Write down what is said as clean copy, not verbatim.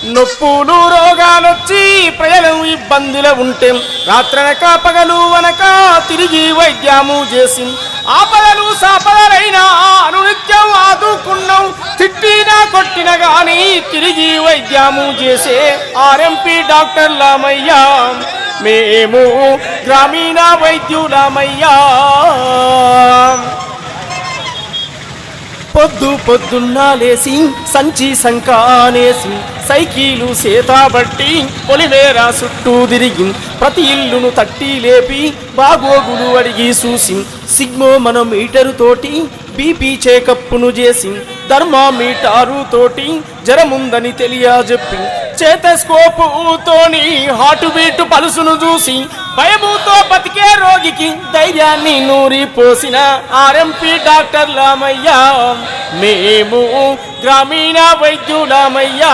నొప్పులు రోగాలొచ్చి ప్రజలు ఇబ్బందులు ఉంటే రాత్రనక పగలు అనక తిరిగి వైద్యము చేసి ఆపదలు సాపదలైనా అనునిత్యం ఆదుకున్నాం. తిట్టినా కొట్టిన గాని తిరిగి వైద్యము చేసే ఆర్ఎంపీ డాక్టర్లమయ్యా మేము గ్రామీణ వైద్యులమయ్యా. పొద్దున్న లేసి సంచి సంకానేసి సైకిలు సేతాబట్టి పొలిమేర చుట్టూ తిరిగి ప్రతి ఇల్లును తట్టి లేపి బాగోగులు అడిగి చూసి సిగ్మో మనోమీటరు తోటి బీపీ చెకప్ను చేసి థర్మామీటరు తోటి జ్వరముందని తెలియజెప్పి స్టెతస్కోప్ తోని హార్ట్ బీట్ పలుసును చూసి భయముతో బతికే రోగికి ధైర్యాన్ని నూరిపోసిన ఆర్ఎంపీ డాక్టర్లమయ్యా మేము గ్రామీణ వైద్యులమయ్యా.